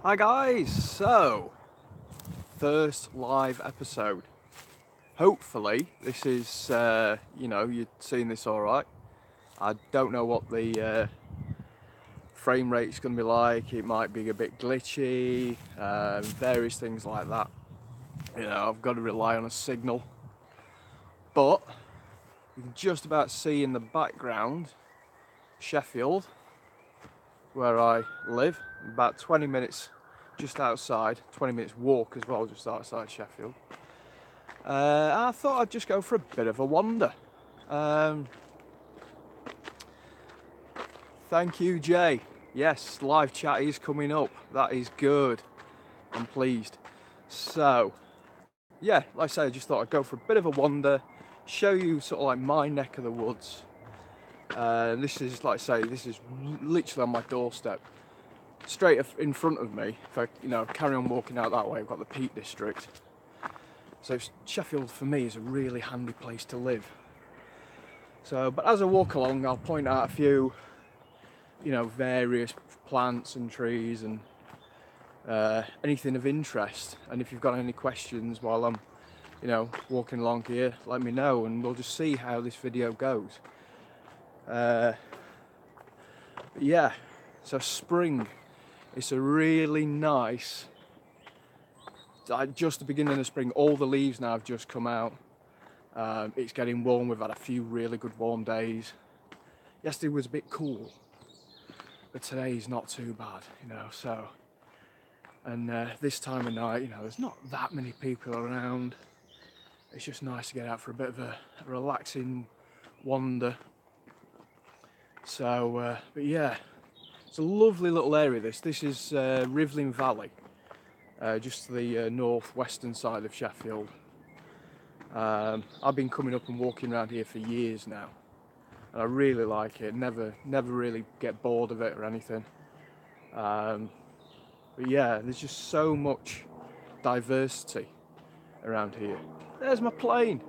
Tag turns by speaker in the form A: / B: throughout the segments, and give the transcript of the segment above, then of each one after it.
A: Hi guys, so first live episode. Hopefully this is, you're seeing this alright. I don't know what the frame rate's going to be like. It might be a bit glitchy, various things like that. I've got to rely on a signal. But you can just about see in the background Sheffield, where I live, about 20 minutes just outside, 20 minutes walk as well, just outside Sheffield. I thought I'd just go for a bit of a wander. Thank you, Jay. Yes, live chat is coming up. That is good. I'm pleased. So, yeah, like I say, I just thought I'd go for a bit of a wander, show you sort of like my neck of the woods. This is, like I say, this is literally on my doorstep. Straight in front of me, if I carry on walking out that way, I've got the Peak District. So Sheffield for me is a really handy place to live. So, but as I walk along, I'll point out a few, various plants and trees and anything of interest. And if you've got any questions while I'm, walking along here, let me know, and we'll just see how this video goes. Yeah, so spring. It's a really nice. Just the beginning of spring. All the leaves now have just come out. It's getting warm. We've had a few really good warm days. Yesterday was a bit cool, but today's not too bad, so. And this time of night, there's not that many people around. It's just nice to get out for a bit of a relaxing wander. So, but yeah, it's a lovely little area. This is Rivlin Valley, just the northwestern side of Sheffield. I've been coming up and walking around here for years now, and I really like it. Never really get bored of it or anything. But yeah, there's just so much diversity around here. There's my plane.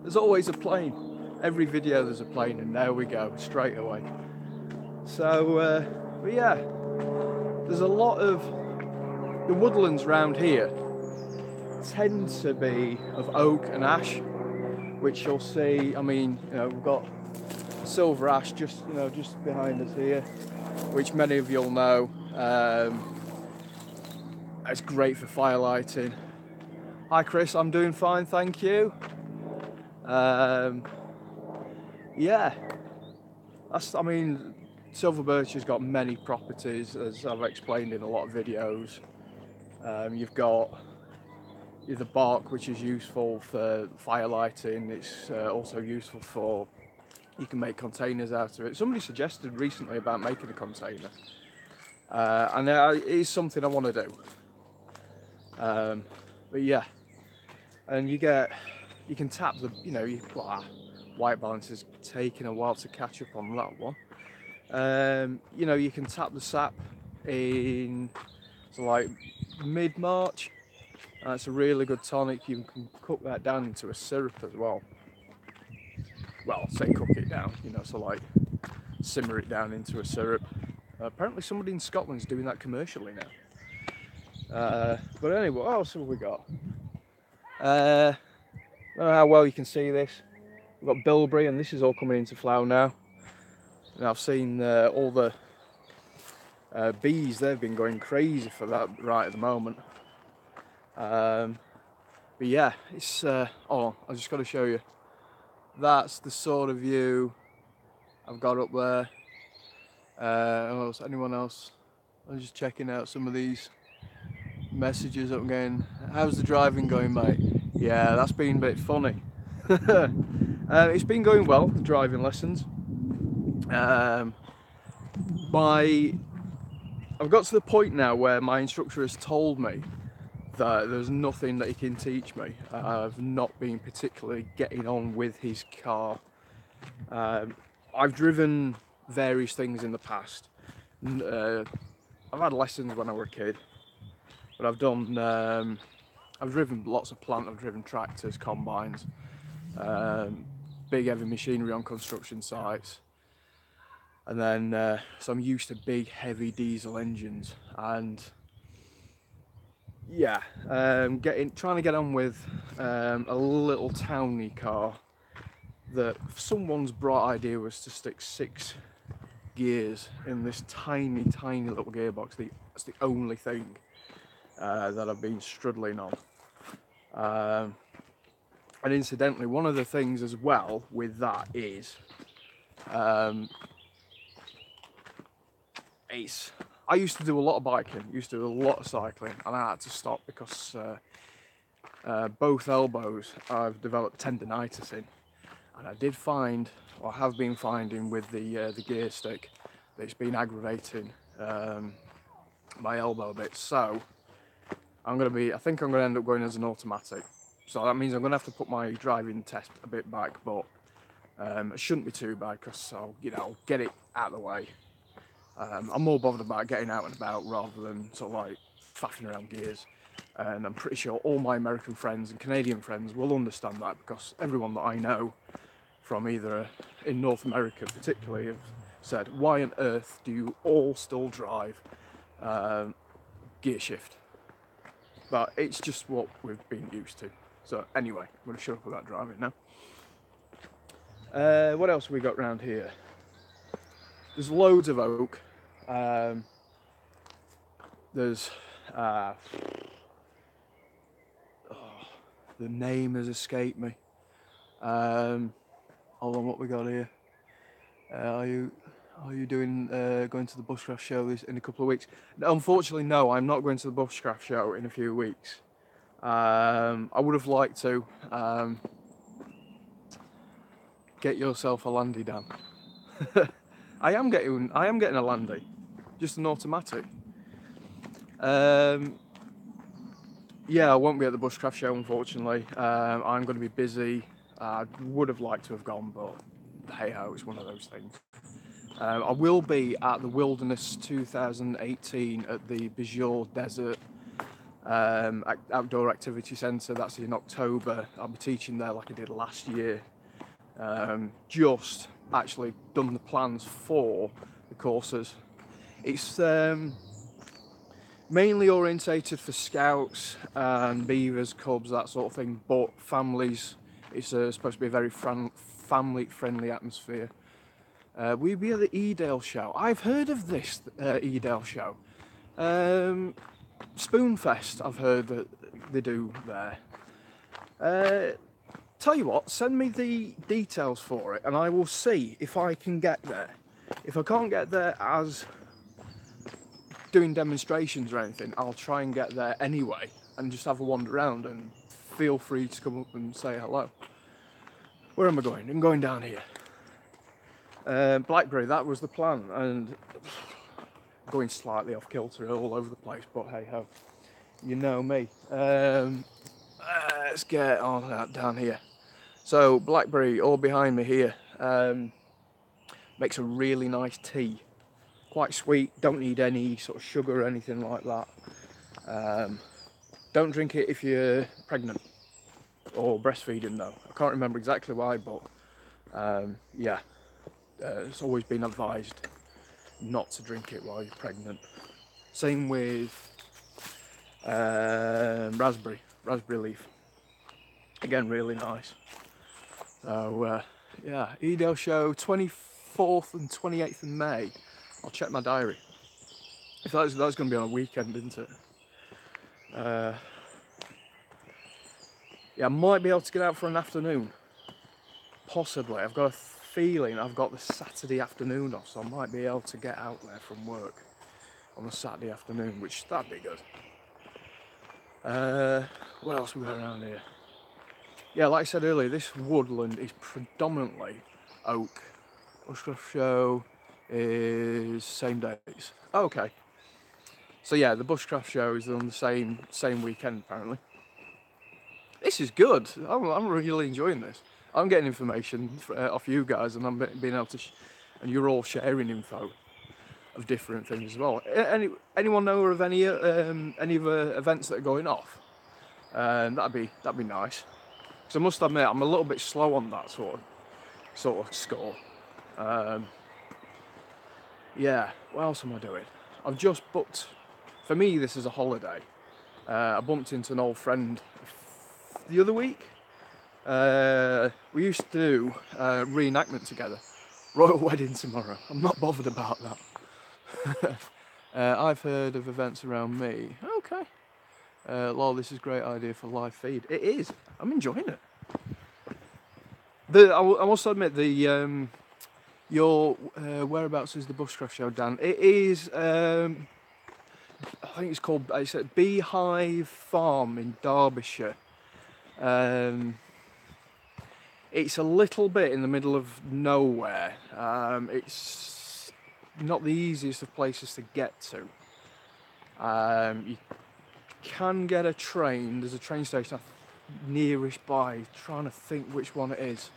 A: There's always a plane. Every video there's a plane, and there we go, straight away. So, but yeah, there's a lot of the woodlands around here tend to be of oak and ash, which you'll see. I mean, we've got silver ash just behind us here, which many of you'll know. It's great for fire lighting. Hi Chris, I'm doing fine, thank you. Yeah, silver birch has got many properties, as I've explained in a lot of videos. You've got the bark, which is useful for fire lighting. It's also useful for, you can make containers out of it. Somebody suggested recently about making a container, and it is something I want to do. But yeah, and you can tap the, white balance is taking a while to catch up on that one. You can tap the sap in like mid-March. It's a really good tonic. You can cook that down into a syrup as well. Well, say cook it down, so like simmer it down into a syrup. Apparently somebody in Scotland's doing that commercially now. But anyway, what else have we got? I don't know how well you can see this. We've got bilberry, and this is all coming into flower now. And I've seen all the bees, they've been going crazy for that right at the moment. But yeah, it's, I just got to show you. That's the sort of view I've got up there. Anyone else? I'm just checking out some of these messages I'm getting. How's the driving going, mate? Yeah, that's been a bit funny. It's been going well, the driving lessons. I've got to the point now where my instructor has told me that there's nothing that he can teach me. I've not been particularly getting on with his car. I've driven various things in the past. I've had lessons when I was a kid, but I've driven lots of plant. I've driven tractors, combines, big heavy machinery on construction sites. And then, so I'm used to big heavy diesel engines, and yeah, trying to get on with a little towny car that someone's bright idea was to stick 6 gears in this tiny little gearbox. That's the only thing that I've been struggling on. And incidentally, one of the things as well with that is I used to do a lot of biking, used to do a lot of cycling, and I had to stop because both elbows I've developed tendonitis in. And I did find, or have been finding with the gear stick, that it's been aggravating my elbow a bit. So I think I'm gonna end up going as an automatic. So that means I'm gonna have to put my driving test a bit back, but it shouldn't be too bad because I'll get it out of the way. I'm more bothered about getting out and about rather than sort of like faffing around gears. And I'm pretty sure all my American friends and Canadian friends will understand that, because everyone that I know from either in North America particularly have said, why on earth do you all still drive gear shift? But it's just what we've been used to. So anyway, I'm going to shut up about driving now. What else have we got around here? There's loads of oak. There's the name has escaped me. Hold on, what we got here? Are you doing going to the Bushcraft show in a couple of weeks? Unfortunately, no, I'm not going to the Bushcraft show in a few weeks. I would have liked to. Get yourself a Landy, Dan. I am getting a Landy, just an automatic. Yeah, I won't be at the Bushcraft show, unfortunately. I'm going to be busy. I would have liked to have gone, but hey ho, it's one of those things. I will be at the Wilderness 2018 at the Bijor Desert Outdoor Activity Centre. That's in October. I'll be teaching there like I did last year. Just actually done the plans for the courses. It's mainly orientated for scouts and beavers, cubs, that sort of thing, but families. It's supposed to be a very family-friendly atmosphere. We'll be at the Edale show. I've heard of this Edale show. Spoonfest, I've heard that they do there. Tell you what, send me the details for it and I will see if I can get there. If I can't get there as doing demonstrations or anything, I'll try and get there anyway and just have a wander around, and feel free to come up and say hello. Where am I going? I'm going down here. Blackberry, that was the plan, and going slightly off kilter all over the place, but hey ho, you know me. Let's get on that down here. So Blackberry, all behind me here, makes a really nice tea. Quite sweet, don't need any sort of sugar or anything like that. Don't drink it if you're pregnant or breastfeeding though. I can't remember exactly why, but yeah, it's always been advised not to drink it while you're pregnant. Same with raspberry leaf. Again, really nice. So yeah, Edale show 24th and 28th of May. I'll check my diary. If that's going to be on a weekend, isn't it? Yeah, I might be able to get out for an afternoon. Possibly. I've got a feeling I've got the Saturday afternoon off, so I might be able to get out there from work on a Saturday afternoon, which that'd be good. What else we got around here? Yeah, like I said earlier, this woodland is predominantly oak. Bushcraft show is same days. Oh, okay. So yeah, the Bushcraft show is on the same weekend apparently. This is good. I'm really enjoying this. I'm getting information off you guys, and I'm being able to, and you're all sharing info of different things as well. Anyone know of any other events that are going off? That'd be nice. Because I must admit, I'm a little bit slow on that sort of score. Yeah. What else am I doing? I've just booked. For me, this is a holiday. I bumped into an old friend the other week. We used to do reenactment together. Royal wedding tomorrow. I'm not bothered about that. I've heard of events around me. Okay. Lol, this is a great idea for live feed. It is. I'm enjoying it. I must admit, your whereabouts is the Bushcraft show, Dan? It is. I think it's at Beehive Farm in Derbyshire. It's a little bit in the middle of nowhere. It's not the easiest of places to get to. You can get a train. There's a train station nearish by. Trying to think which one it is.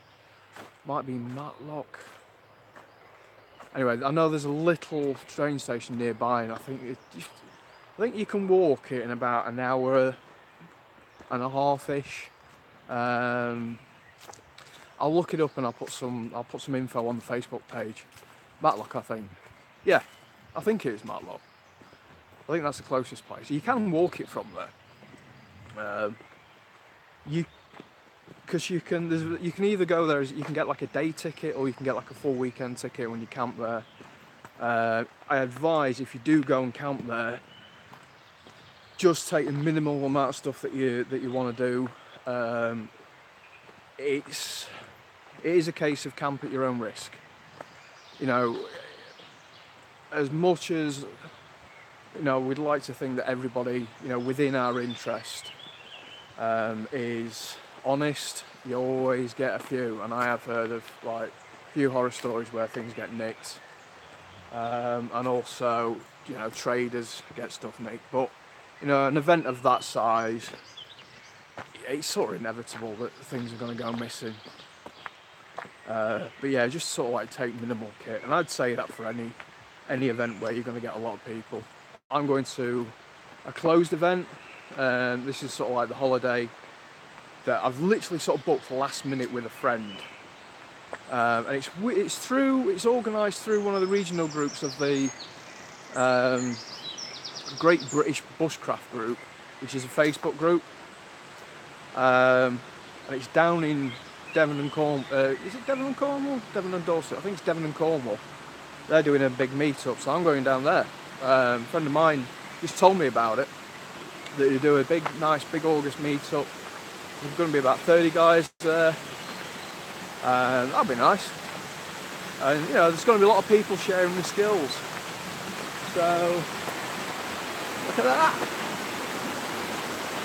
A: Might be Matlock. Anyway, I know there's a little train station nearby, and I think you can walk it in about an hour and a half-ish. I'll look it up and I'll put some info on the Facebook page. Matlock, I think. Yeah, I think it is Matlock. I think that's the closest place. You can walk it from there. Because you can either go there, you can get like a day ticket, or you can get like a full weekend ticket when you camp there. I advise, if you do go and camp there, just take the minimal amount of stuff that you want to do. It is a case of camp at your own risk. You know, as much as we'd like to think that everybody, within our interest, is honest. You always get a few, and I have heard of like a few horror stories where things get nicked, and also traders get stuff nicked. But an event of that size, it's sort of inevitable that things are going to go missing. But yeah, just sort of like take minimal kit, and I'd say that for any event where you're going to get a lot of people. I'm going to a closed event. This is sort of like the holiday that I've literally sort of booked last minute with a friend, and it's organised through one of the regional groups of the Great British Bushcraft Group, which is a Facebook group, and it's down in Devon and Cornwall. Is it Devon and Cornwall? Devon and Dorset? I think it's Devon and Cornwall. They're doing a big meet-up, so I'm going down there. A friend of mine just told me about it, that you do a nice big August meet-up. There's going to be about 30 guys there, and that'll be nice. And there's going to be a lot of people sharing the skills. So look at that,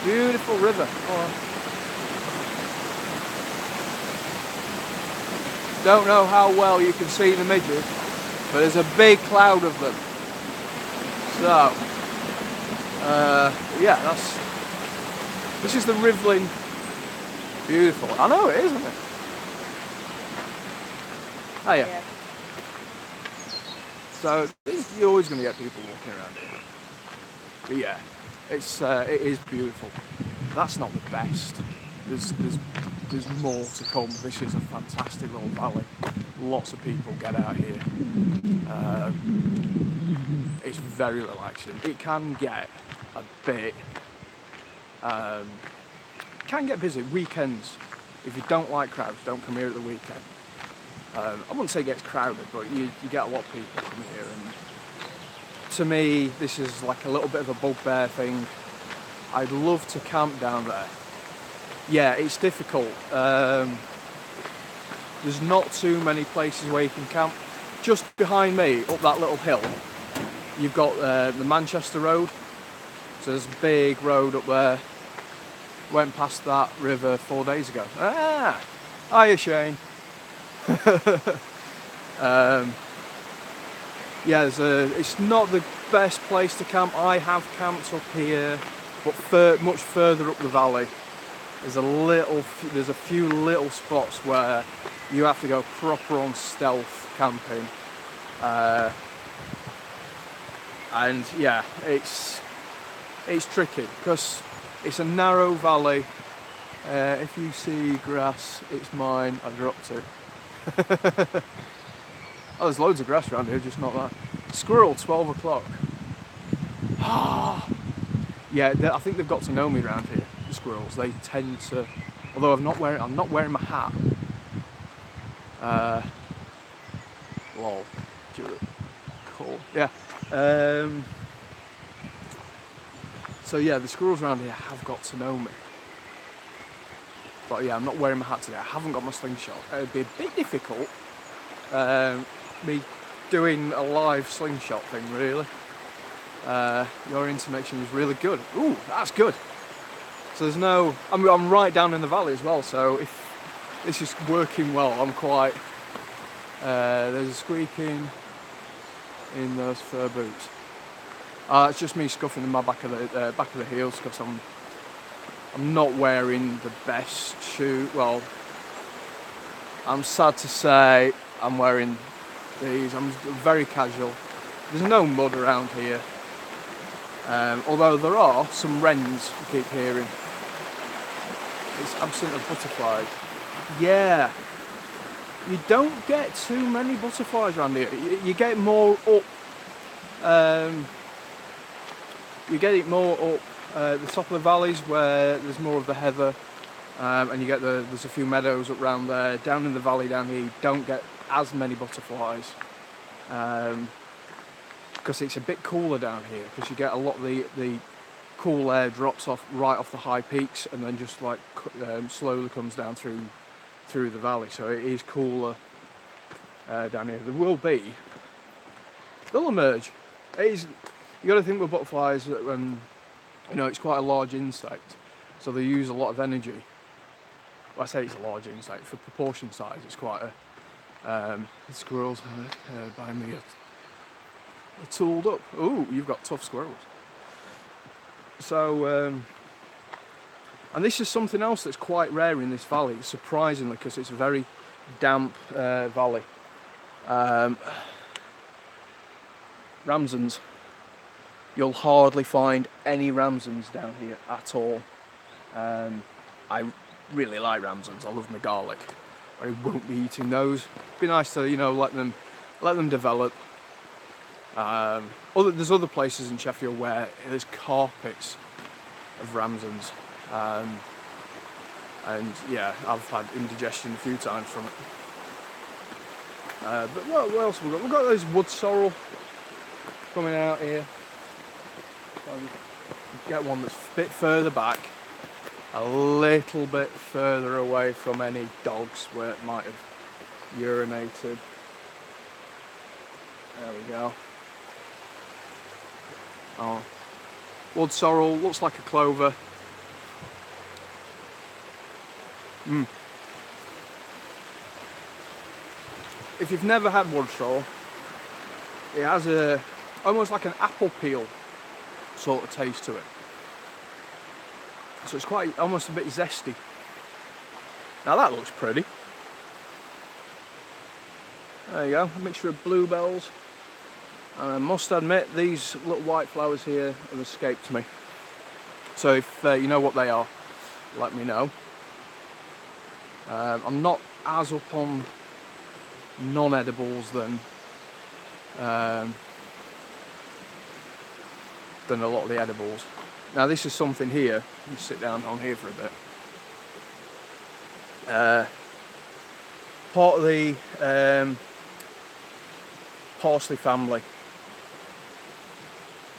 A: beautiful river. Don't know how well you can see the midges, but there's a big cloud of them. So yeah, this is the Rivlin. Beautiful. I know it is, isn't it? Oh yeah. So you're always going to get people walking around here. But yeah, it is beautiful. That's not the best. There's more to come. This is a fantastic little valley. Lots of people get out here. It's very relaxing. It can get a bit. Can get busy weekends. If you don't like crowds, don't come here at the weekend. I wouldn't say it gets crowded, but you get a lot of people come here, and to me this is like a little bit of a bugbear thing. I'd love to camp down there. Yeah, it's difficult. There's not too many places where you can camp. Just behind me, up that little hill, you've got the Manchester Road. So there's a big road up there. Went past that river 4 days ago. Hiya Shane. Yeah, it's not the best place to camp. I have camped up here, but much further up the valley. There's a few little spots where you have to go proper on stealth camping, and yeah, it's tricky because it's a narrow valley. If you see grass, it's mine. I dropped it. Oh, there's loads of grass around here, just not that. Squirrel, 12 o'clock. Yeah, I think they've got to know me around here. The squirrels. They tend to, although I'm not wearing my hat. Lol. Cool. Yeah. So yeah, the squirrels around here have got to know me. But yeah, I'm not wearing my hat today. I haven't got my slingshot. It'd be a bit difficult, me doing a live slingshot thing, really. Your intermission was really good. Ooh, that's good. So there's no, I'm right down in the valley as well, so if this is working well, I'm quite, there's a squeaking in those fur boots. It's just me scuffing in my back of the heels because I'm not wearing the best shoe. Well, I'm sad to say I'm wearing these. I'm very casual. There's no mud around here. Although there are some wrens we keep hearing. It's absent of butterflies. Yeah. You don't get too many butterflies around here. You get more up. You get it more up the top of the valleys where there's more of the heather, and you get there's a few meadows up around there. Down in the valley down here, you don't get as many butterflies because it's a bit cooler down here. Because you get a lot of the cool air drops off right off the high peaks and then just like slowly comes down through the valley. So it is cooler down here. They'll emerge. You got to think with butterflies that it's quite a large insect, so they use a lot of energy. Well, I say it's a large insect for proportion size. It's quite a. The squirrels behind me are tooled up. Ooh, you've got tough squirrels. So, and this is something else that's quite rare in this valley, surprisingly, because it's a very damp valley. Ramsons. You'll hardly find any ramsons down here at all. I really like ramsons. I love my garlic. I won't be eating those. It'd be nice to let them develop. There's other places in Sheffield where there's carpets of ramsons, and yeah, I've had indigestion a few times from it. But what else have we got? We've got those wood sorrel coming out here. Get one that's a bit further back, a little bit further away from any dogs where it might have urinated. There we go. Oh, wood sorrel, looks like a clover. If you've never had wood sorrel, it has almost like an apple peel sort of taste to it. So it's quite almost a bit zesty. Now that looks pretty. There you go, a mixture of bluebells. And I must admit, these little white flowers here have escaped me. So if you know what they are, let me know. I'm not as up on non-edibles than a lot of the edibles. Now this is something here. You sit down on here for a bit. Part of the parsley family.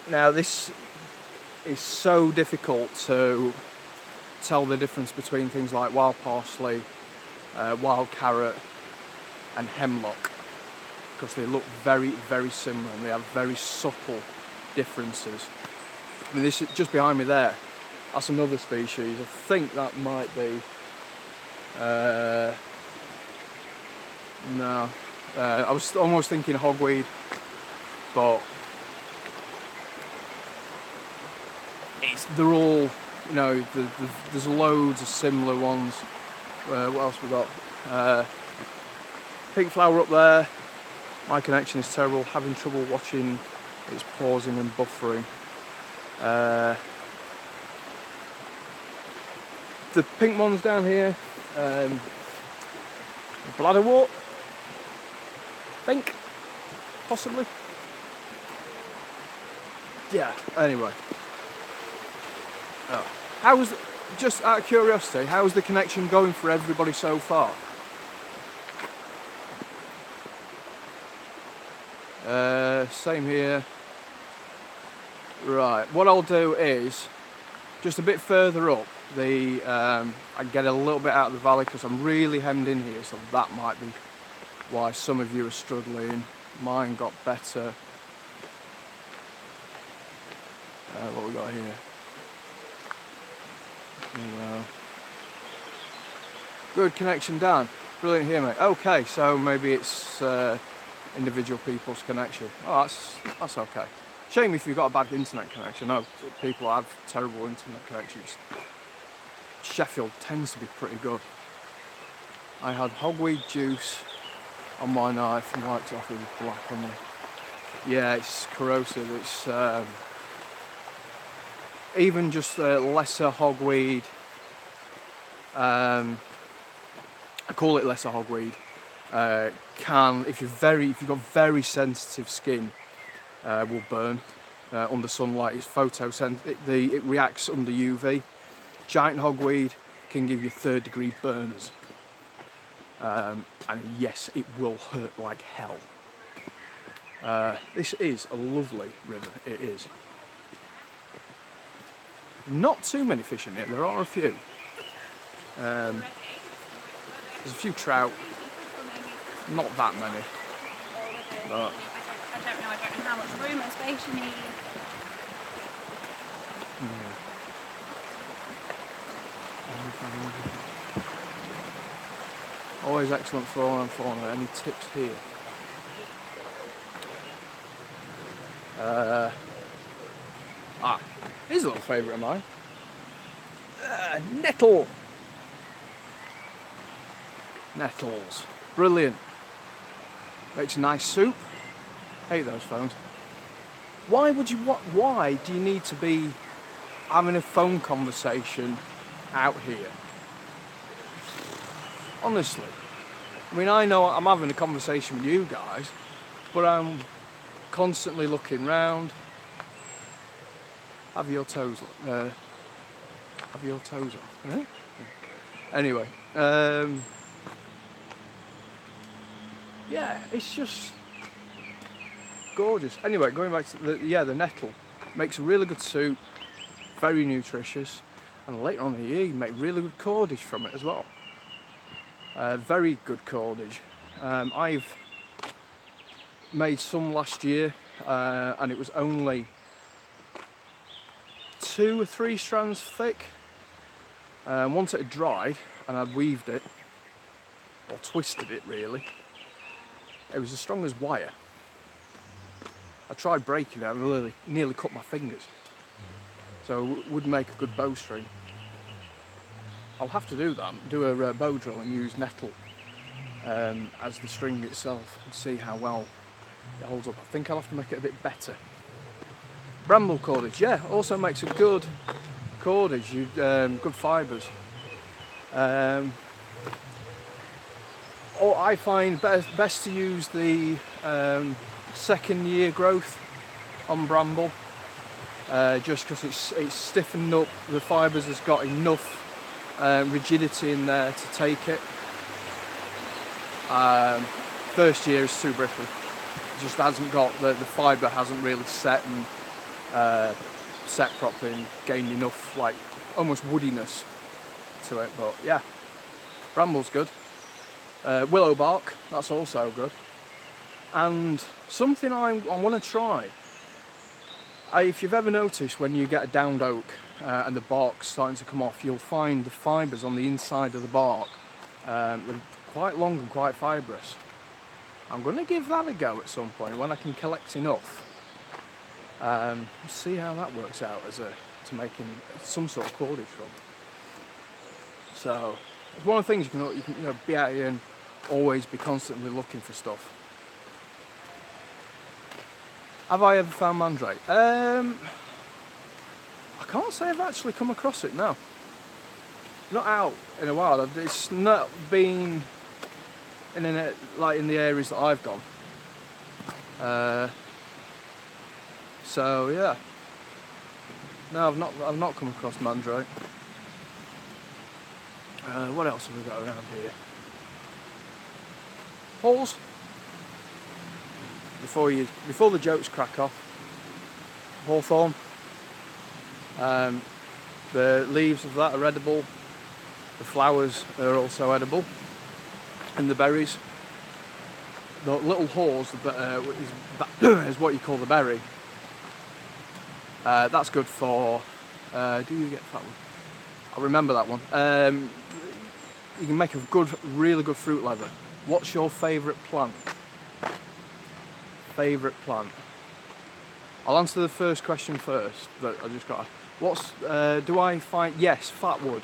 A: Now this is so difficult to tell the difference between things like wild parsley, wild carrot and hemlock, because they look very, very similar and they have very subtle differences. I mean, this is just behind me there. That's another species. I think that might be. No, I was almost thinking hogweed, but they're all. There's loads of similar ones. What else we got? Pink flower up there. My connection is terrible. Having trouble watching. It's pausing and buffering. The pink ones down here. Bladderwort. I think. Possibly. Yeah. Anyway. Oh. How's, just out of curiosity, how's the connection going for everybody so far? Same here. Right, what I'll do is, just a bit further up, I get a little bit out of the valley because I'm really hemmed in here, so that might be why some of you are struggling. Mine got better. What we got here? Good connection, Dan. Brilliant here, mate. Okay, so maybe it's individual people's connection. Oh, that's okay. Shame if you've got a bad internet connection. No, people have terrible internet connections. Sheffield tends to be pretty good. I had hogweed juice on my knife and wiped it off with black on it. Yeah, it's corrosive. It's even just lesser hogweed. I call it lesser hogweed. If you've got very sensitive skin, will burn under sunlight. It's photosensitive. It reacts under UV. Giant hogweed can give you 3rd-degree burns, and yes, it will hurt like hell. This is a lovely river. It is. Not too many fish in it. There are a few. There's a few trout. Not that many. But
B: I don't know how much room and space you need.
A: Always excellent fauna and fauna. Any tips here? Here's a little favourite of mine. Nettle. Nettles. Brilliant. Makes a nice soup. Hate those phones. Why do you need to be having a phone conversation out here? Honestly. I mean, I know I'm having a conversation with you guys, but I'm constantly looking round. Have your toes on. Eh? Anyway, yeah, it's just gorgeous. Anyway, going back to the nettle makes a really good soup, very nutritious, and later on in the year you make really good cordage from it as well. Very good cordage. I've made some last year, and it was only 2 or 3 strands thick. Once it had dried and I'd weaved it, or twisted it really, it was as strong as wire. I tried breaking it and nearly cut my fingers. So it would make a good bowstring. I'll have to do that, do a bow drill and use nettle as the string itself and see how well it holds up. I think I'll have to make it a bit better. Bramble cordage, yeah, also makes a good cordage, good fibres. Or I find best to use the 2nd year growth on bramble, just because it's stiffened up, the fibres has got enough rigidity in there to take it. 1st year is too brittle. It just hasn't got, the fibre hasn't really set and set properly and gained enough, like, almost woodiness to it. But yeah, bramble's good. Willow bark, that's also good. And something I want to try, if you've ever noticed when you get a downed oak and the bark's starting to come off, you'll find the fibres on the inside of the bark they're quite long and quite fibrous. I'm going to give that a go at some point when I can collect enough. See how that works out to making some sort of cordage from. So it's one of the things you can be out here and always be constantly looking for stuff. Have I ever found mandrake? I can't say I've actually come across it, no. Not out in a while. It's not been in the areas that I've gone. So yeah. No, I've not come across mandrake. What else have we got around here? Halls. Before the jokes crack off. Hawthorn. The leaves of that are edible. The flowers are also edible, and the berries. The little haws is what you call the berry. That's good for. Do you get that one? I remember that one. You can make a really good fruit leather. What's your favourite plant? Favourite plant? I'll answer the first question first. That I just got. Do I find? Yes, fatwood.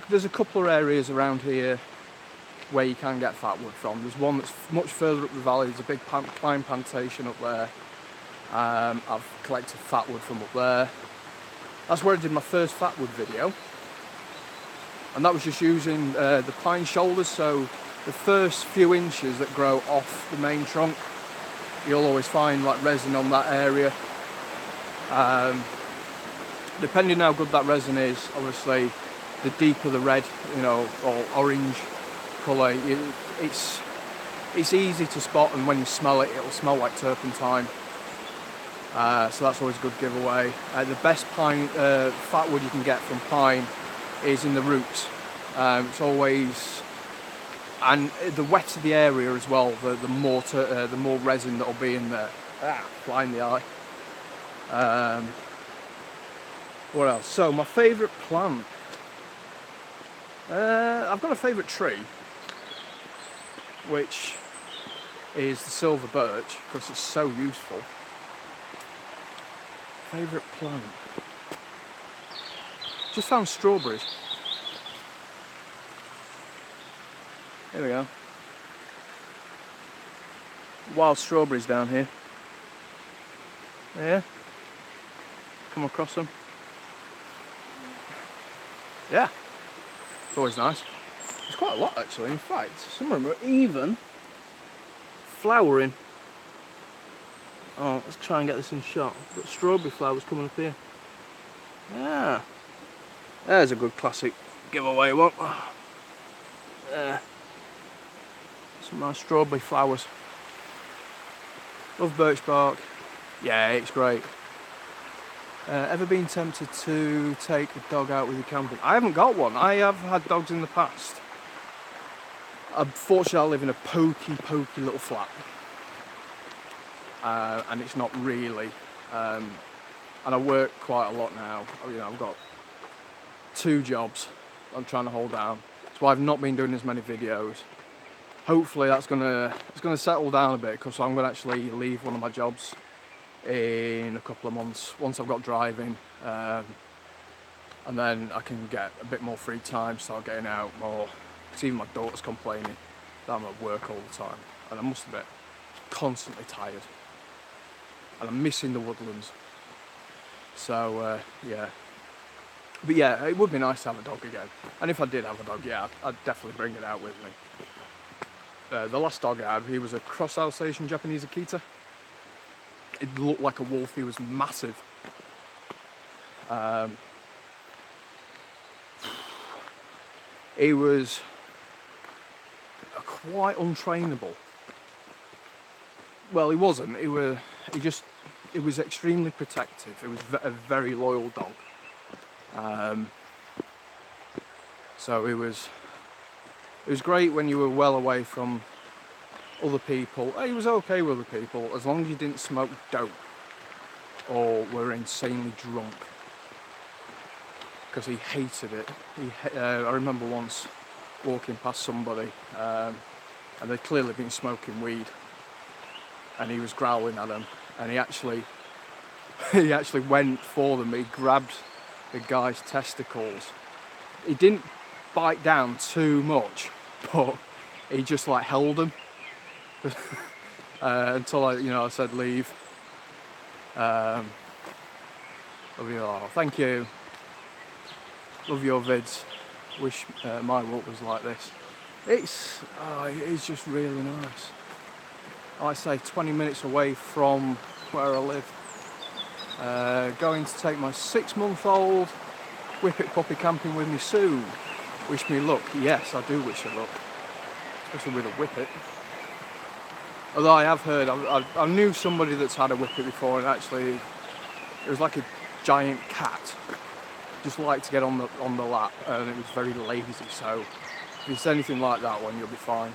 A: There's a couple of areas around here where you can get fatwood from. There's one that's much further up the valley. There's a big pine plantation up there. I've collected fatwood from up there. That's where I did my first fatwood video, and that was just using the pine shoulders. So the first few inches that grow off the main trunk, you'll always find like resin on that area. Depending how good that resin is, obviously, the deeper the red, or orange colour, it's easy to spot, and when you smell it, it'll smell like turpentine. So that's always a good giveaway. The best pine fatwood you can get from pine is in the roots. It's always, and the wetter the area as well, the more resin that'll be in there. Fly in the eye. What else? So my favourite plant. I've got a favourite tree, which is the silver birch, because it's so useful. Favourite plant. Just found strawberries. There we go. Wild strawberries down here. Yeah. Come across them. Yeah. It's always nice. There's quite a lot actually. In fact, some of them are even flowering. Oh, let's try and get this in shot. Got strawberry flowers coming up here. Yeah. There's a good classic giveaway one. There. Some nice strawberry flowers. Love birch bark. Yeah, it's great. Ever been tempted to take a dog out with you camping? I haven't got one. I have had dogs in the past. Unfortunately, I live in a pokey little flat. And it's not really. And I work quite a lot now. I've got 2 jobs I'm trying to hold down. So I've not been doing as many videos. Hopefully it's gonna settle down a bit, because I'm gonna actually leave one of my jobs in a couple of months once I've got driving, and then I can get a bit more free time, start getting out more. Because even my daughter's complaining that I'm at work all the time, and I must admit, constantly tired, and I'm missing the woodlands. So yeah, but yeah, it would be nice to have a dog again, and if I did have a dog, yeah, I'd definitely bring it out with me. The last dog I had, he was a cross Alsatian Japanese Akita. It looked like a wolf. He was massive. He was quite untrainable. Well, he wasn't. It was extremely protective. It was a very loyal dog. So it was great when you were well away from other people. He was okay with other people as long as you didn't smoke dope or were insanely drunk, because he hated it. I remember once walking past somebody, and they'd clearly been smoking weed, and he was growling at them, and he actually went for them. He grabbed the guy's testicles. He didn't bite down too much, but he just held them until I said leave. Love you all. Thank you. Love your vids. Wish my walk was like this. It's just really nice. Like I say, 20 minutes away from where I live. Going to take my 6-month-old Whippet puppy camping with me soon. Wish me luck. Yes, I do wish her luck. Especially with a Whippet. Although I have heard, I knew somebody that's had a Whippet before, and actually it was like a giant cat. Just liked to get on the lap, and it was very lazy. So if it's anything like that one, you'll be fine.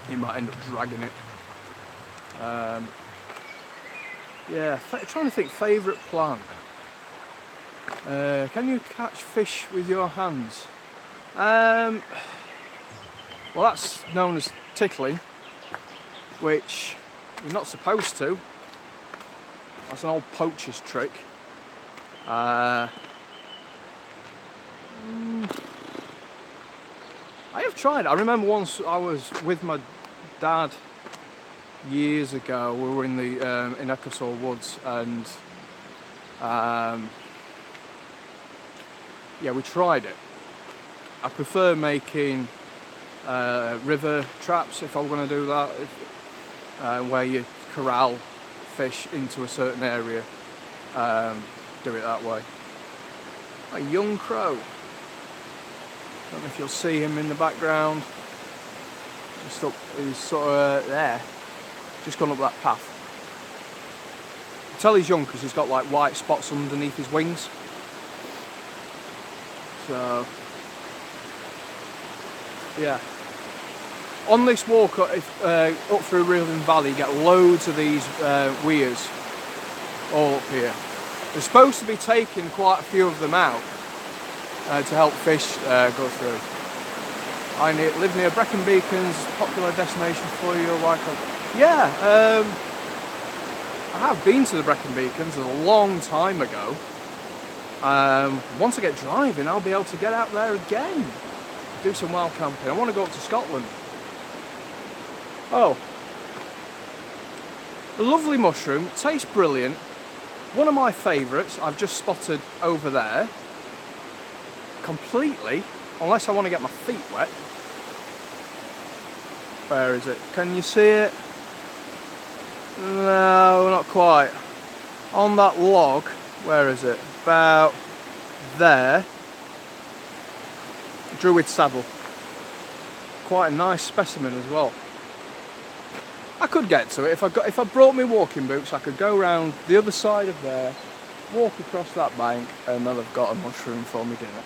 A: You might end up dragging it. Yeah, trying to think favourite plant. Can you catch fish with your hands? Well, that's known as tickling, which you're not supposed to. That's an old poacher's trick. I have tried. I remember once I was with my dad years ago. We were in the in Ecclesall Woods, and yeah, we tried it. I prefer making river traps if I'm going to do that, where you corral fish into a certain area. Do it that way. A young crow. Don't know if you'll see him in the background. Just up, he's sort of there. Just gone up that path. I can tell he's young because he's got like white spots underneath his wings. So, yeah. On this walk up through Rhythm Valley, you get loads of these weirs all up here. They're supposed to be taking quite a few of them out to help fish go through. I live near Brecon Beacons, popular destination for your like. Yeah, I have been to the Brecon Beacons a long time ago. Once I get driving, I'll be able to get out there again, do some wild camping. I want to go up to Scotland. Oh, a lovely mushroom, tastes brilliant. One of my favourites I've just spotted over there. Completely, unless I want to get my feet wet. Where is it? Can you see it? No, not quite. On that log, where is it? About there. Druid saddle. Quite a nice specimen as well. I could get to it if I brought my walking boots. I could go around the other side of there, walk across that bank, and then I've got a mushroom for me dinner.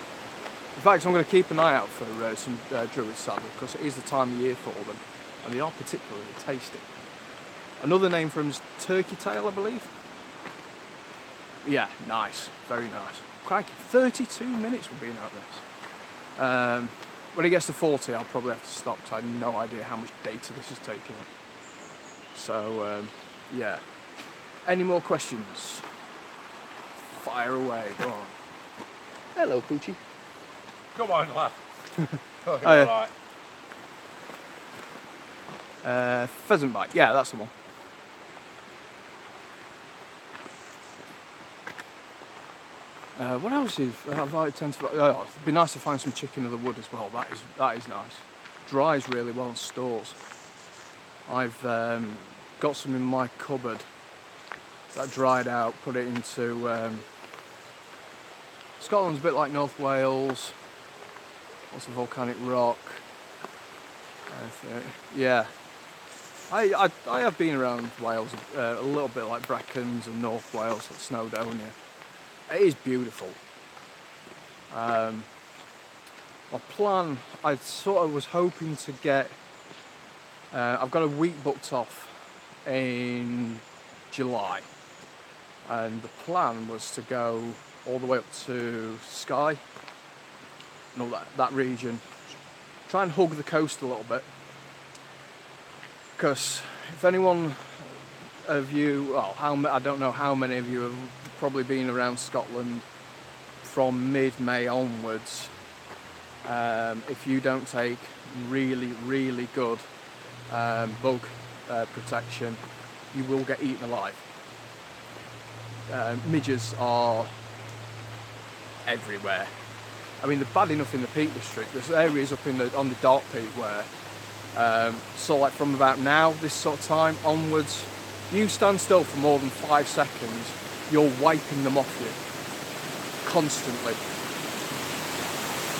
A: In fact, I'm going to keep an eye out for some Druid saddle because it is the time of year for them, and they are particularly tasty. Another name for them is turkey tail, I believe. Yeah, nice, very nice. Crikey, 32 minutes we've been at this. When it gets to 40, I'll probably have to stop because I have no idea how much data this is taking. So, yeah. Any more questions? Fire away, go on. Hello, Poochie.
C: Come on, lad.
A: Oh, yeah.
C: Alright.
A: Pheasant bite, yeah, that's the one. What else is? I tend to. It'd be nice to find some chicken of the wood as well. That is nice. Dries really well in stores. I've got some in my cupboard that dried out. Put it into. Scotland's a bit like North Wales. Lots of volcanic rock. Yeah. I have been around Wales a little bit, like Brecons and North Wales, like Snowdonia. It is beautiful. My plan, I sort of was hoping to get. I've got a week booked off in July, and the plan was to go all the way up to Skye and all that region. Try and hug the coast a little bit. Because if anyone of you, well, I don't know how many of you have probably been around Scotland from mid-May onwards, if you don't take really, really good bug protection, you will get eaten alive. Midges are everywhere. I mean, they're bad enough in the Peak District. There's areas up on the Dark Peak where, so like from about now, this sort of time onwards, you stand still for more than 5 seconds you're wiping them off you constantly.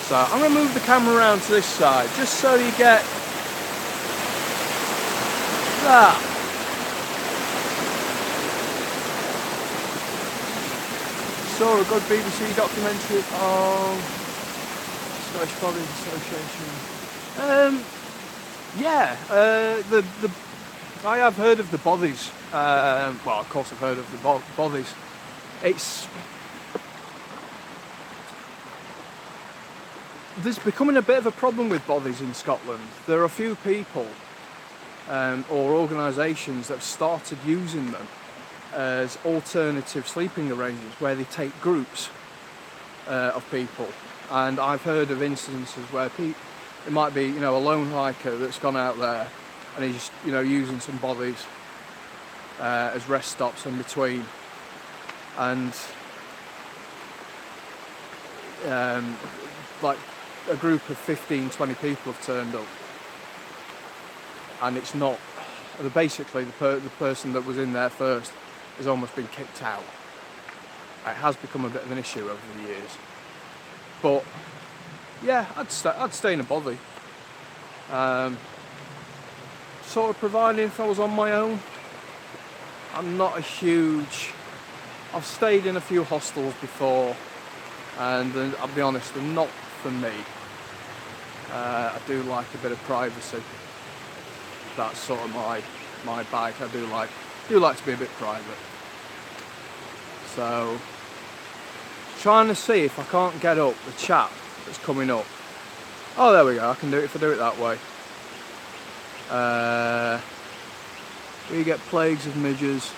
A: So I'm going to move the camera around to this side just so you get that. Saw a good BBC documentary on Scottish Bodies Association. I have heard of the bodies. Well, of course I've heard of the bodies. There's becoming a bit of a problem with bodies in Scotland. There are a few people or organisations that have started using them as alternative sleeping arrangements where they take groups of people. And I've heard of instances where it might be, a lone hiker that's gone out there and he's, using some bodies as rest stops in between. And like a group of 15-20 people have turned up, and it's not. Basically, the person that was in there first has almost been kicked out. It has become a bit of an issue over the years. But yeah, I'd stay in a body. Sort of providing if I was on my own. I'm not a huge. I've stayed in a few hostels before, and I'll be honest, they're not for me. I do like a bit of privacy. That's sort of my bike. I do like to be a bit private. So, trying to see if I can't get up the chap that's coming up. Oh, there we go. I can do it if I do it that way. We get plagues of midges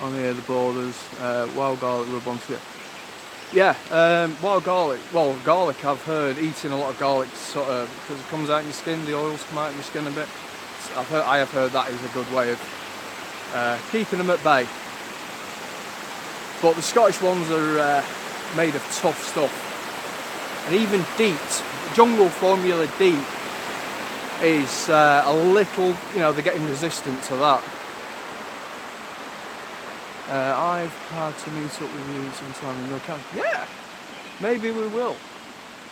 A: on here, the borders. Wild garlic rub onto it. Yeah, wild garlic. Well, garlic, I've heard, eating a lot of garlic sort of, because it comes out in your skin, the oils come out in your skin a bit. I have heard that is a good way of keeping them at bay. But the Scottish ones are made of tough stuff. And even DEET, Jungle Formula DEET, is a little, they're getting resistant to that. I've had to meet up with you sometime in your camp. Yeah, maybe we will.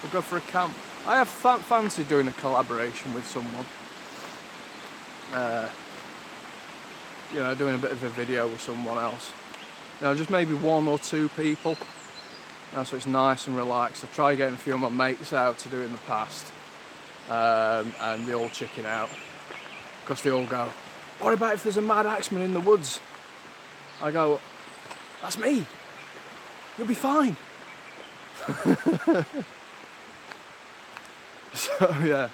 A: We'll go for a camp. I have fancied doing a collaboration with someone. Doing a bit of a video with someone else. Just maybe 1 or 2 people. So it's nice and relaxed. I've tried getting a few of my mates out to do it in the past. And they all chicken out. Because they all go, what about if there's a mad axeman in the woods? I go, that's me. You'll be fine. So yeah,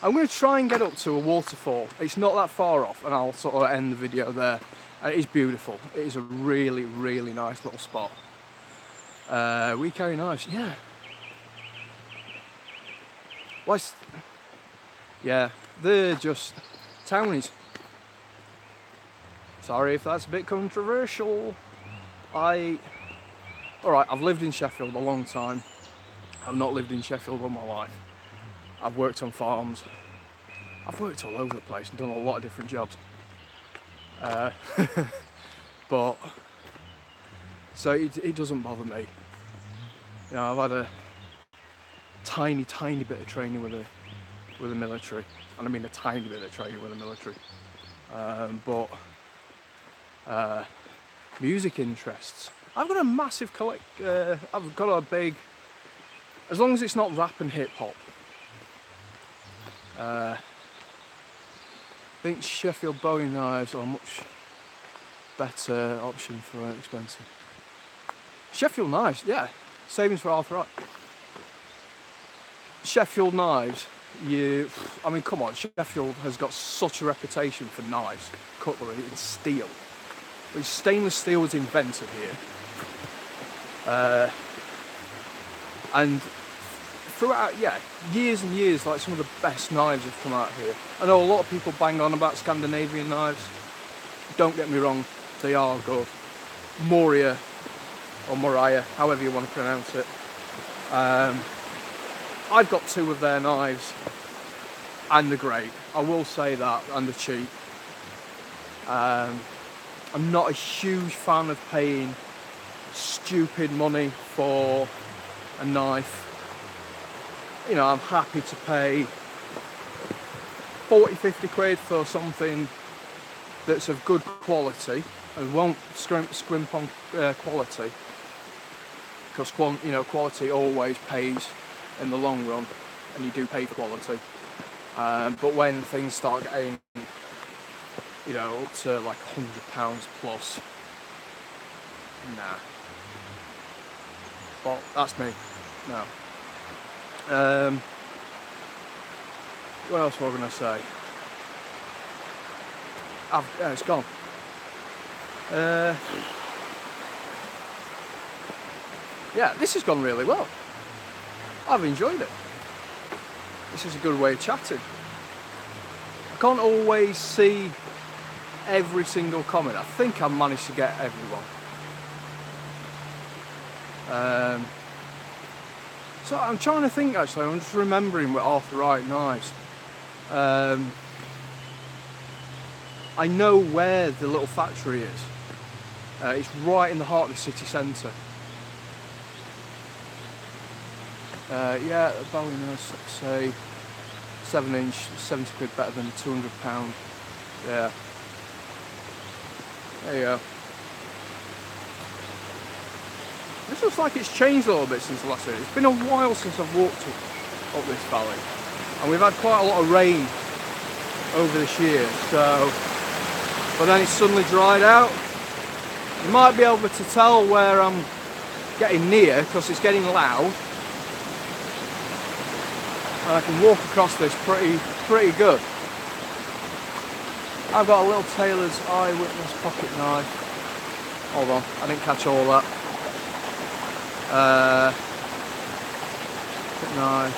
A: I'm going to try and get up to a waterfall. It's not that far off, and I'll sort of end the video there. It is beautiful. It is a really, really nice little spot. We carry knives, yeah. Yeah, they're just townies. Sorry if that's a bit controversial. Alright, I've lived in Sheffield a long time. I've not lived in Sheffield all my life. I've worked on farms. I've worked all over the place and done a lot of different jobs. But, so it doesn't bother me. I've had a tiny bit of training with the military. And I mean a tiny bit of training with the military. But music interests. I've got a massive I've got a big, as long as it's not rap and hip hop. I think Sheffield Bowie knives are a much better option for expensive. Sheffield knives, yeah, savings for arthritis. Sheffield knives, come on, Sheffield has got such a reputation for knives, cutlery and steel. Stainless steel was invented here. And throughout, years and years, like some of the best knives have come out here. I know a lot of people bang on about Scandinavian knives. Don't get me wrong, they are good. Moria, or Moriah, however you want to pronounce it. I've got 2 of their knives, and they're great. I will say that, and they're cheap. I'm not a huge fan of paying stupid money for a knife. You know, I'm happy to pay 40-50 quid for something that's of good quality and won't scrimp on quality, because quality always pays in the long run, and you do pay for quality. But when things start getting, you know, up to like £100 plus, nah. Well, that's me. No. What else was I going to say? It's gone. Yeah, this has gone really well. I've enjoyed it. This is a good way of chatting. I can't always see every single comment. I think I've managed to get everyone. So I'm trying to think, actually. I'm just remembering with Arthur Wright knives. I know where the little factory is. It's right in the heart of the city centre. Yeah, the Bowie knives, say 7-inch, 70 quid better than £200. Yeah. There you go. This looks like it's changed a little bit since the last year. It's been a while since I've walked up this valley, and we've had quite a lot of rain over this year, so, but then it's suddenly dried out. You might be able to tell where I'm getting near because it's getting loud, and I can walk across this pretty good. I've got a little Taylor's Eyewitness pocket knife. Hold on, I didn't catch all that. Pocket knife,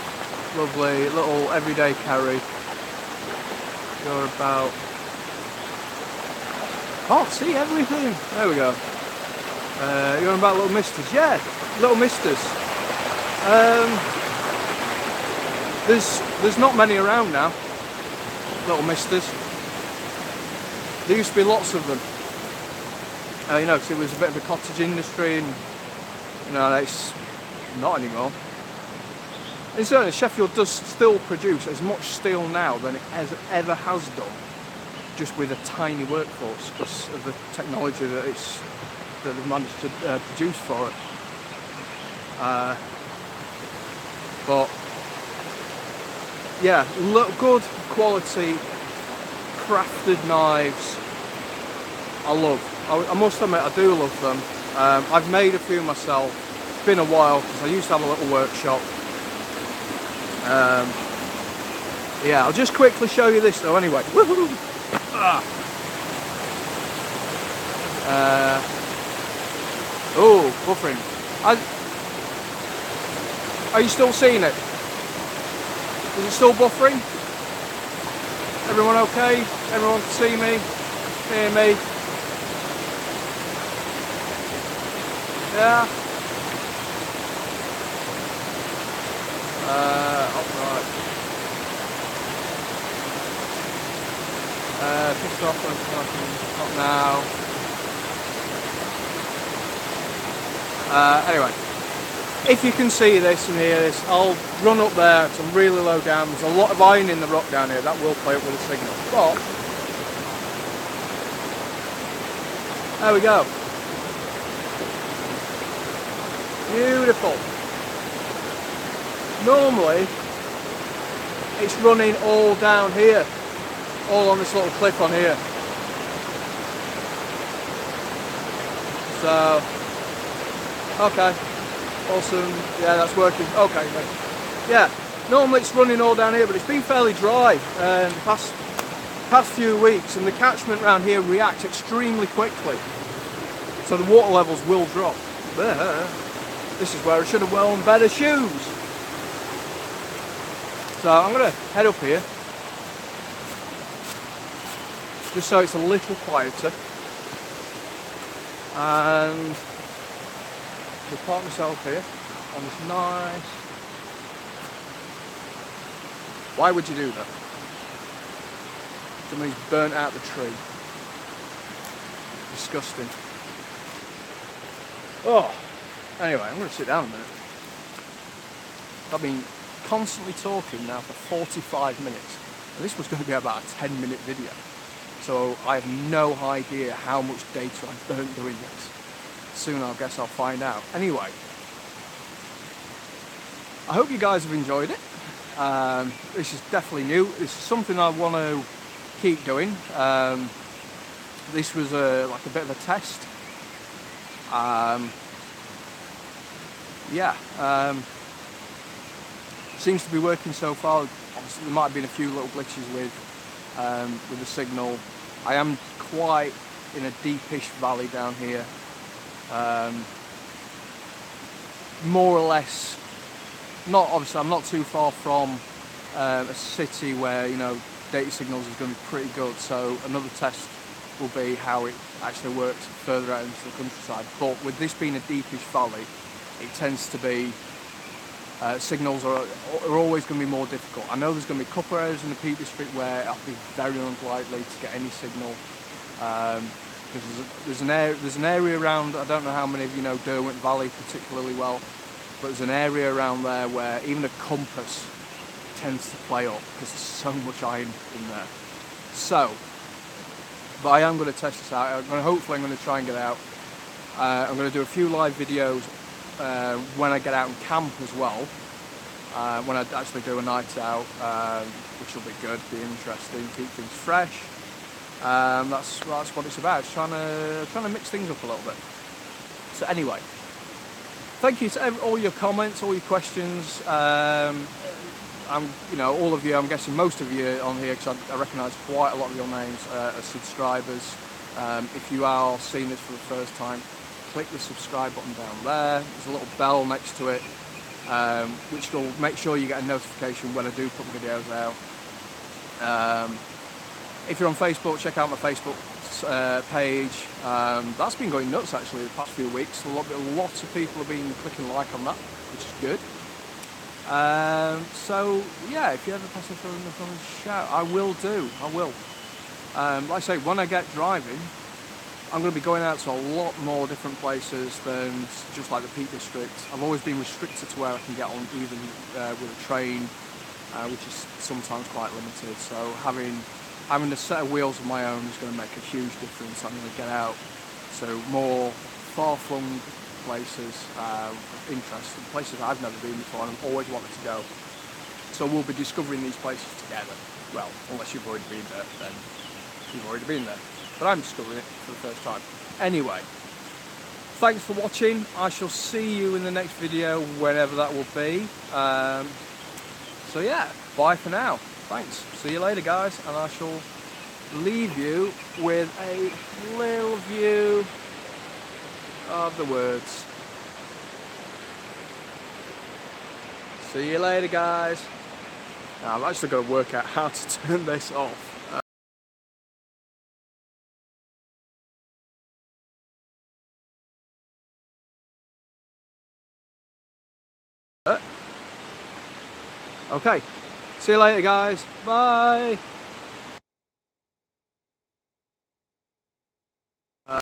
A: lovely little everyday carry. You're about, oh, see everything. There we go. You're on about little misters, yeah, little misters. There's not many around now. Little misters. There used to be lots of them. You know, because it was a bit of a cottage industry, and you know, it's not anymore. And certainly Sheffield does still produce as much steel now than it ever has done, just with a tiny workforce because of the technology that they've managed to produce for it. But yeah, good quality crafted knives. I must admit, I do love them. I've made a few myself. It's been a while because I used to have a little workshop. Yeah, I'll just quickly show you this though anyway. Woohoo! Oh, buffering. Are you still seeing it? Is it still buffering? Everyone okay? Everyone can see me? Hear me? Yeah? Upright. Pissed off, not now. Anyway, if you can see this and hear this, I'll run up there. It's a really low down. There's a lot of iron in the rock down here. That will play up with the signal. But there we go. Beautiful. Normally, it's running all down here, all on this little cliff on here. So, okay, awesome. Yeah, that's working. Okay, yeah. Normally it's running all down here, but it's been fairly dry the past few weeks, and the catchment around here reacts extremely quickly. So the water levels will drop. This is where I should have worn better shoes. So I'm going to head up here, just so it's a little quieter, and I'll park myself here on this nice. Why would you do that? Somebody's burnt out the tree. Disgusting. Oh, anyway, I'm going to sit down a minute. I've been constantly talking now for 45 minutes. And this was going to be about a 10-minute video. So I have no idea how much data I've burnt doing this. Soon I guess I'll find out. Anyway, I hope you guys have enjoyed it. This is definitely new. This is something I want to keep doing. This was like a bit of a test. Seems to be working so far. Obviously, there might have been a few little glitches with the signal. I am quite in a deepish valley down here. More or less, obviously I'm not too far from a city where, you know, data signals is going to be pretty good. So another test will be how it actually works further out into the countryside. But with this being a deepish valley, it tends to be signals are always going to be more difficult. I know there's going to be a couple of areas in the Peak District where it'll be very unlikely to get any signal. Because there's an area around, I don't know how many of you know Derwent Valley particularly well, but there's an area around there where even a compass tends to play up because there's so much iron in there. So, but I am going to test this out. Hopefully I'm going to try and get out. I'm going to do a few live videos when I get out and camp as well. When I actually do a night out, which will be good, be interesting, keep things fresh. That's what it's about. It's trying to mix things up a little bit. So anyway, thank you to all your comments, all your questions. You know, all of you. I'm guessing most of you on here, because I recognise quite a lot of your names as subscribers. If you are seeing this for the first time, click the subscribe button down there. There's a little bell next to it, which will make sure you get a notification when I do put videos out. If you're on Facebook, check out my Facebook page. That's been going nuts actually the past few weeks. Lots of people have been clicking like on that, which is good. So yeah, if you ever pass a film, shout. I will do. I will. Like I say, when I get driving, I'm going to be going out to a lot more different places than just like the Peak District. I've always been restricted to where I can get on, even with a train, which is sometimes quite limited. So having a set of wheels of my own is going to make a huge difference. I'm going to get out to more far-flung places of interest, and places I've never been before and I've always wanted to go. So we'll be discovering these places together. Well, unless you've already been there, then you've already been there. But I'm discovering it for the first time. Anyway, thanks for watching. I shall see you in the next video, whenever that will be. So yeah, bye for now. Thanks. See you later, guys, and I shall leave you with a little view of the words. See you later, guys. Now, I've actually got to work out how to turn this off. Okay, see you later, guys. Bye.